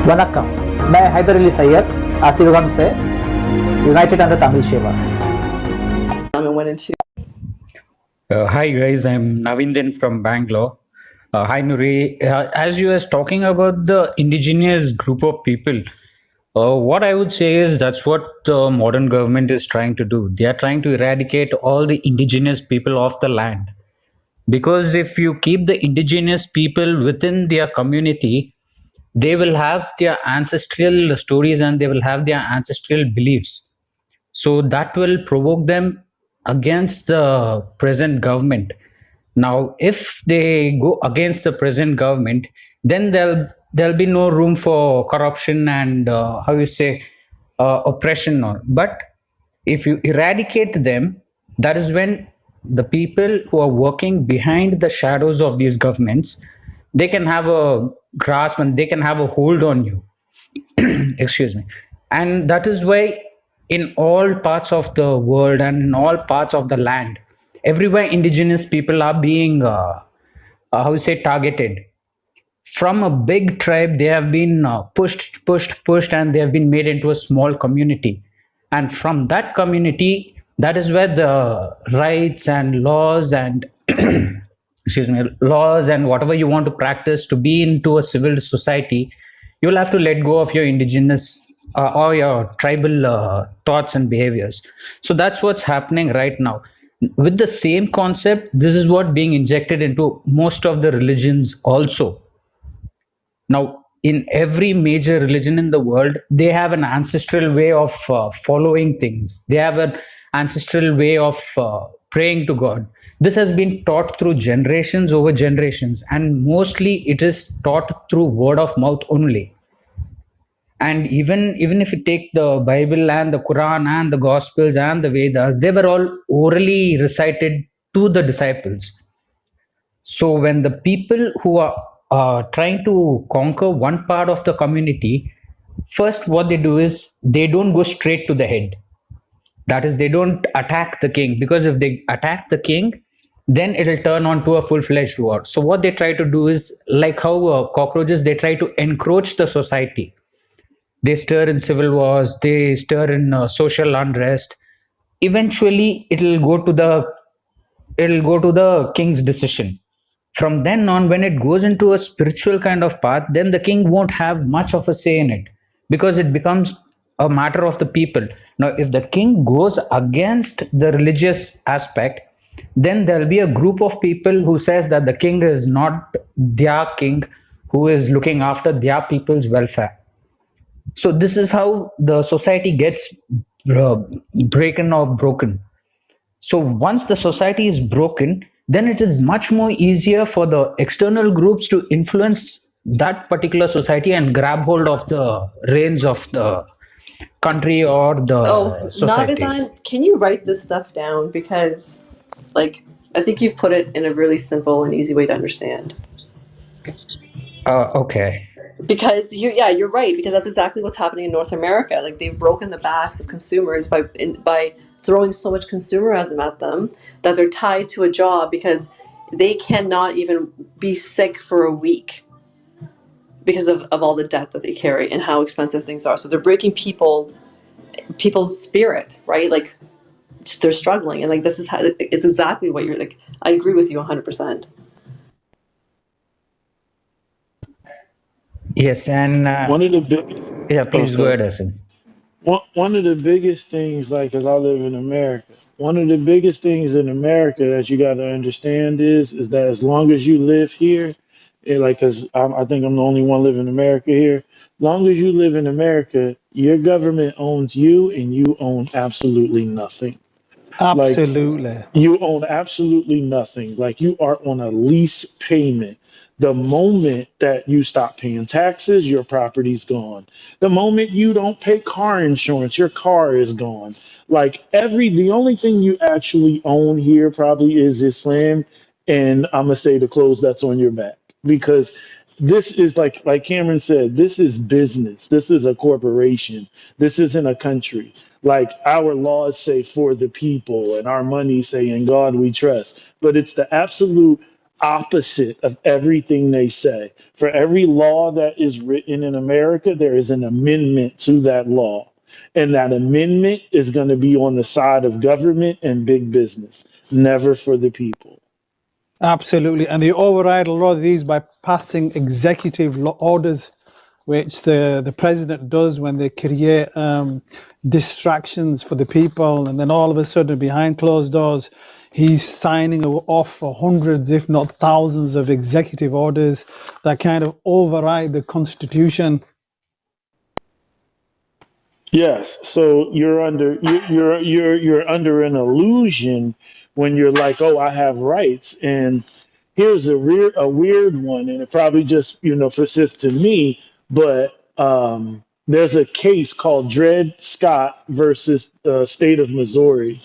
வணக்கம். मैं हैदर अली सैयद आशीर्वाद से यूनाइटेड अंडर तमिल सेवा and went into Hi guys, I'm Navindan from Bangalore. Hi Nuri. As you was talking about the indigenous group of people, what I would say is that's what the modern government is trying to do. They are trying to eradicate all the indigenous people off the land. Because if you keep the indigenous people within their community, they will have their ancestral stories and they will have their ancestral beliefs, so that will provoke them against the present government. Now if they go against the present government, then there'll be no room for corruption and how you say oppression. Or but if you eradicate them, that is when the people who are working behind the shadows of these governments, they can have a grasp and they can have a hold on you. Excuse me. And that is why in all parts of the world and in all parts of the land, everywhere indigenous people are being how you say targeted. From a big tribe they have been pushed and they have been made into a small community, and from that community, that is where the rights and laws and excuse me, laws and whatever you want to practice to be into a civil society, you'll have to let go of your indigenous or your tribal thoughts and behaviors. So that's what's happening right now. With the same concept, this is what being injected into most of the religions also. Now in every major religion in the world, they have an ancestral way of following things. They have an ancestral way of praying to God. This has been taught through generations over generations, and mostly it is taught through word of mouth only. And even if you take the Bible and the Quran and the Gospels and the Vedas, they were all orally recited to the disciples. So when the people who are trying to conquer one part of the community, first what they do is they don't go straight to the head. That is, they don't attack the king, because if they attack the king, then it'll turn on to a full-fledged war. So what they try to do is, like how cockroaches, they try to encroach the society. They stir in civil wars, they stir in social unrest. Eventually it'll go to the king's decision. From then on, when it goes into a spiritual kind of path, then the king won't have much of a say in it, because it becomes a matter of the people. Now if the king goes against the religious aspect, then there'll be a group of people who says that the king is not their king, who is looking after their people's welfare. So this is how the society gets uh, broken. So once the society is broken, then it is much more easier for the external groups to influence that particular society and grab hold of the reins of the country or the society. Navidan, can you write this stuff down? Because, like, I think you've put it in a really simple and easy way to understand. Okay. Because you're right. Because that's exactly what's happening in North America. Like, they've broken the backs of consumers by throwing so much consumerism at them that they're tied to a job because they cannot even be sick for a week because of all the debt that they carry and how expensive things are. So they're breaking people's spirit, right? Like, they're struggling, and like, this is how it's exactly what you're like. I agree with you 100%. Yes, and One of the biggest, yeah, please go ahead, Asim. one of the biggest things, like, cause I live in America, one of the biggest things in America that you got to understand is that as long as you live here, like, cause I think I'm the only one living in America here. Long as you live in America, your government owns you, and you own absolutely nothing. Like, Absolutely. you own absolutely nothing. Like, you are on a lease payment. The moment that you stop paying taxes, your property's gone. The moment you don't pay car insurance, your car is gone. Like, the only thing you actually own here probably is this land, and I'm gonna say the clothes that's on your back, because this is like Cameron said, this is business. This is a corporation. This isn't a country. Like, our laws say for the people, and our money say in God we trust. But it's the absolute opposite of everything they say. For every law that is written in America, there is an amendment to that law. And that amendment is going to be on the side of government and big business, never for the people. Absolutely. And they override a lot of these by passing executive orders, which the president does when they create distractions for the people. And then all of a sudden, behind closed doors, he's signing off for hundreds, if not thousands, of executive orders that kind of override the Constitution. Yes, so you're under an illusion when you're like, oh, I have rights. And here's a weird one, and it probably just persists to me. But there's a case called Dred Scott versus the state of Missouri,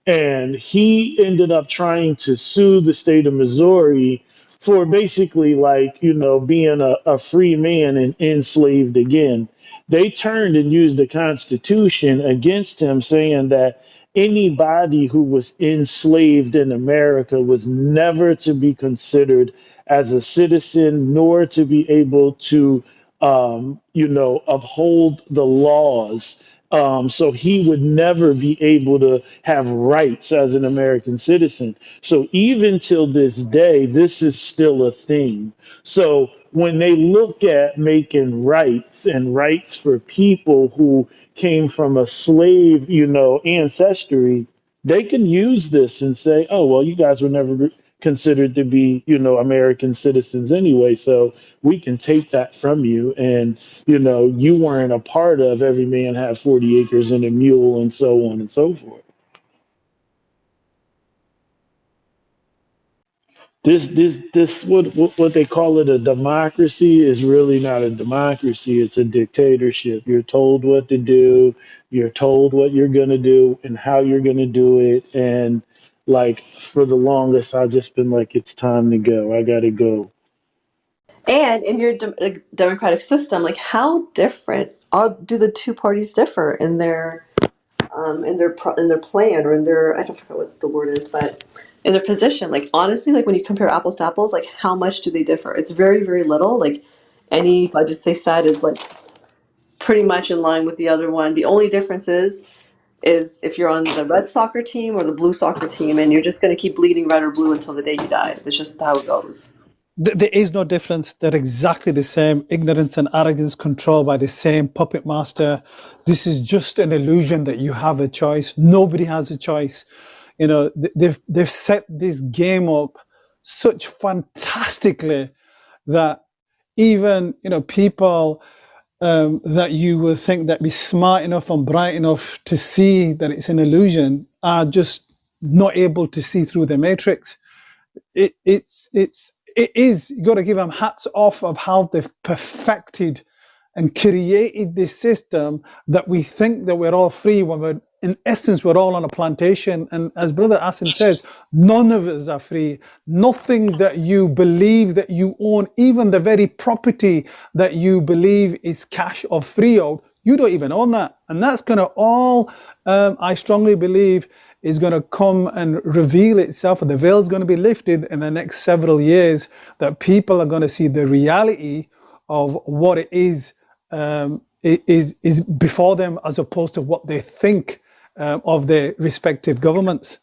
and he ended up trying to sue the state of Missouri for basically like being a free man and enslaved again. They turned and used the Constitution against him, saying that anybody who was enslaved in America was never to be considered as a citizen, nor to be able to uphold the laws. So he would never be able to have rights as an American citizen. So even till this day, this is still a thing. So when they look at making rights and rights for people who came from a slave, ancestry, they can use this and say, oh, well, you guys were never considered to be, American citizens anyway. So we can take that from you. And, you weren't a part of every man had 40 acres and a mule and so on and so forth. This what they call it a democracy is really not a democracy. It's a dictatorship. You're told what to do. You're told what you're gonna do and how you're gonna do it. And like for the longest, I've just been like, it's time to go. I gotta go. And in your democratic system, like how different do the two parties differ in their plan or in their, I don't forget what the word is, but in their position? Like honestly, like when you compare apples to apples, like how much do they differ? It's very, very little. Like any budgets they set is like pretty much in line with the other one. The only difference is if you're on the red soccer team or the blue soccer team, and you're just going to keep bleeding red or blue until the day you die. That's just how it goes. There is no difference. They're exactly the same. Ignorance and arrogance controlled by the same puppet master. This is just an illusion that you have a choice. Nobody has a choice. They've set this game up such fantastically that even people that you would think that be smart enough and bright enough to see that it's an illusion are just not able to see through the matrix. It is, you got to give them hats off of how they've perfected and created this system that we think that we're all free when in essence, we're all on a plantation. And as Brother Asim says, none of us are free. Nothing that you believe that you own, even the very property that you believe is cash or freehold, you don't even own that. And that's going to all, I strongly believe, is going to come and reveal itself, and the veil is going to be lifted in the next several years, that people are going to see the reality of what it is before them, as opposed to what they think of their respective governments.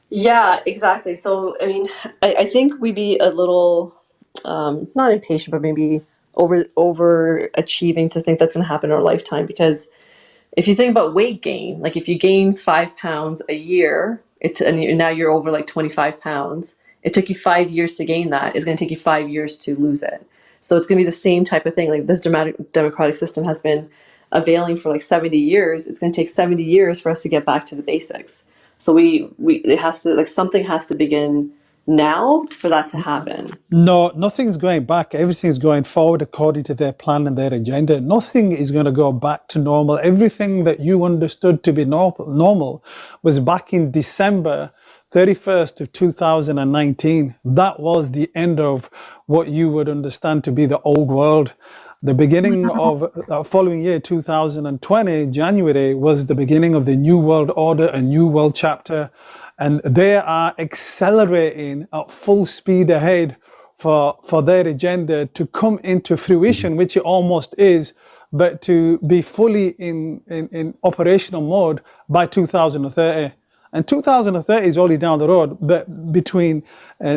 Yeah, exactly. So, I mean, I think we'd be a little not impatient, but maybe over achieving to think that's going to happen in our lifetime. Because if you think about weight gain, like if you gain 5 pounds a year, now you're over like 25 pounds. It took you 5 years to gain that. It's going to take you 5 years to lose it. So it's going to be the same type of thing. Like this democratic system has been availing for like 70 years. It's going to take 70 years for us to get back to the basics. So it has to, like, something has to begin now for that to happen. No, nothing's going back. Everything's going forward according to their plan and their agenda. Nothing is going to go back to normal. Everything that you understood to be normal was back in December 31st of 2019. That was the end of what you would understand to be the old world. The beginning of the following year, 2020, January, was the beginning of the New World Order, a new world chapter. and they are accelerating at full speed ahead for their agenda to come into fruition, which it almost is, but to be fully in operational mode by 2030. And 2030 is already down the road, but between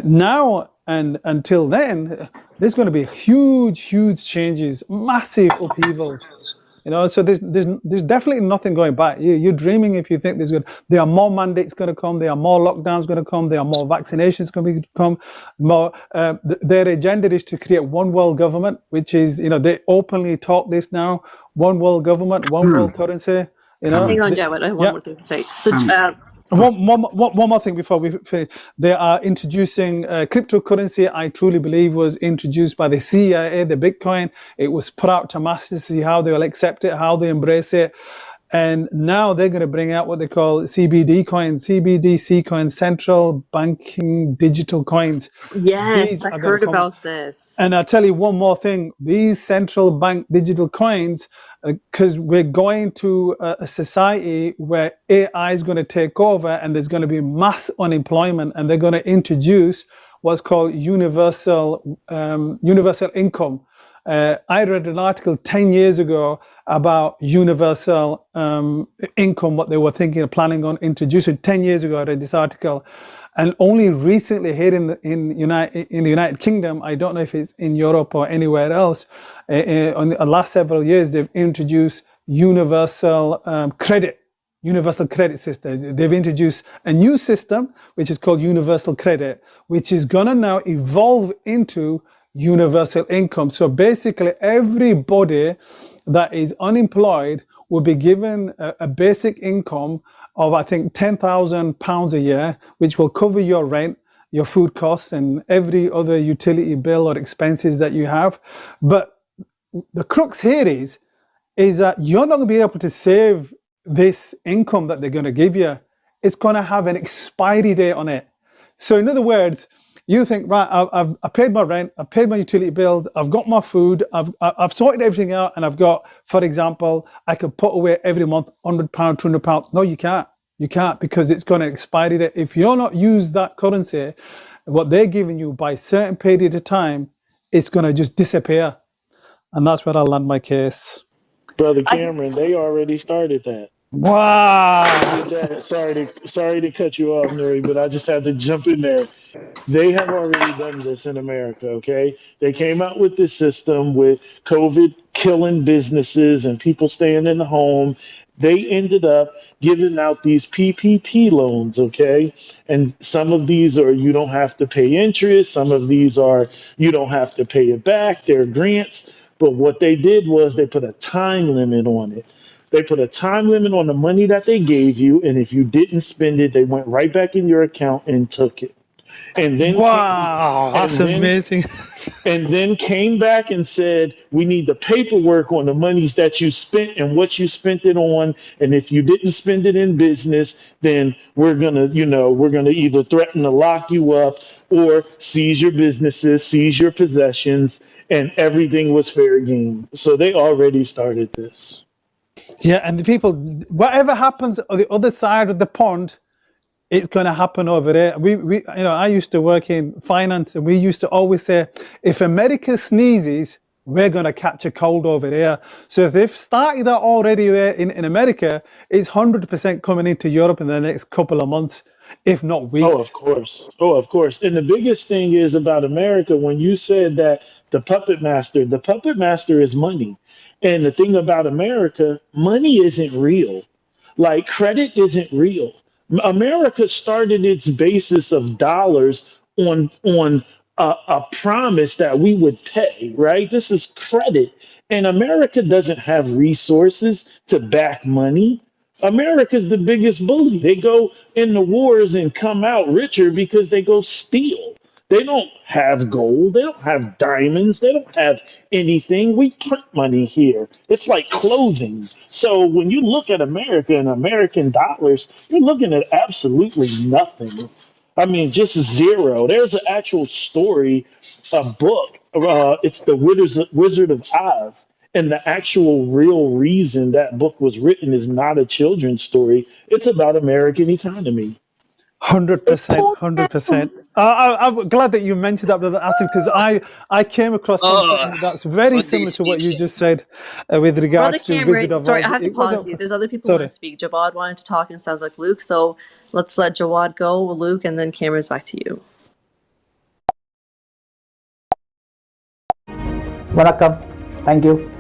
now and until then, there's going to be huge changes, massive upheavals. So there's definitely nothing going back. You're dreaming if you think there are more mandates going to come, there are more lockdowns going to come, there are more vaccinations going to come, more. Their agenda is to create one world government, which is, they openly talk this now: one world government, one world currency. Hang on, Jawed. I have one more thing to say. So, one more thing before we finish. They are introducing cryptocurrency. I truly believe was introduced by the CIA, the Bitcoin. It was put out to masses to see how they will accept it, how they embrace it. And now they're going to bring out what they call CBD coins, CBDC coins, central banking digital coins. yes, I heard about this. And I'll tell you one more thing. These central bank digital coins, because we're going to a society where AI is going to take over and there's going to be mass unemployment, and they're going to introduce what's called universal income. I read an article 10 years ago about universal income, what they were thinking of planning on introducing 10 years ago. I read this article. And only recently here in the United Kingdom, I don't know if it's in Europe or anywhere else, in the last several years, they've introduced universal credit system. They've introduced a new system, which is called universal credit, which is going to now evolve into universal income. So basically, everybody that is unemployed will be given a basic income of, I think, £10,000 a year, which will cover your rent, your food costs, and every other utility bill or expenses that you have. But the crux here is that you're not going to be able to save this income that they're going to give you. It's going to have an expiry date on it. So in other words, you think, right, I've paid my rent, I've paid my utility bills, I've got my food, I've sorted everything out, and I've got, for example, I could put away every month £100, £200. No, you can't. You can't, because it's going to expire date. If you're not use that currency, what they're giving you by a certain period of time, it's going to just disappear. And that's where I'll land my case. Brother Cameron, they already started that. Wow. Did that. Sorry to cut you off, Nuri, but I just had to jump in there. They have already done this in America, okay? They came out with this system with COVID killing businesses and people staying in the home. They ended up giving out these PPP loans, okay? And some of these are you don't have to pay interest, some of these are you don't have to pay it back. They're grants. But what they did was they put a time limit on it. They put a time limit on the money that they gave you, and if you didn't spend it, they went right back in your account and took it. And then Wow, that's amazing. And then came back and said, we need the paperwork on the monies that you spent and what you spent it on. And if you didn't spend it in business, then we're gonna either threaten to lock you up or seize your businesses, seize your possessions, and everything was fair game. So they already started this. Yeah, and the people, whatever happens on the other side of the pond, it's going to happen over there. I used to work in finance, and we used to always say, if America sneezes, we're going to catch a cold over there. So if they've started that already there in America, it's 100% coming into Europe in the next couple of months, if not weeks. Oh, of course. Oh, of course. And the biggest thing is about America, when you said that the puppet master is money. And the thing about America, money isn't real. Like credit isn't real. America started its basis of dollars on a promise that we would pay, right? This is credit. And America doesn't have resources to back money. America's the biggest bully. They go in the wars and come out richer because they go steal. They don't have gold. They don't have diamonds. They don't have anything. We print money here. It's like clothing. So when you look at America and American dollars, you're looking at absolutely nothing. I mean, just zero. There's an actual story, a book. It's the Wizard of Oz. And the actual real reason that book was written is not a children's story. It's about American economy. 100%, 100%. I'm glad that you mentioned that, brother Atif, because I came across Oh, something that's very what do you similar to what think? you just said with Brother regards to Wizard Cameron, of sorry, I Oz. have to It pause wasn't. you. There's other people who want to Sorry. speak. Jawad wanted to talk and sounds like Luke, so let's let Jawad go, Luke, and then Cameron's back to you. Vanakkam. Thank you.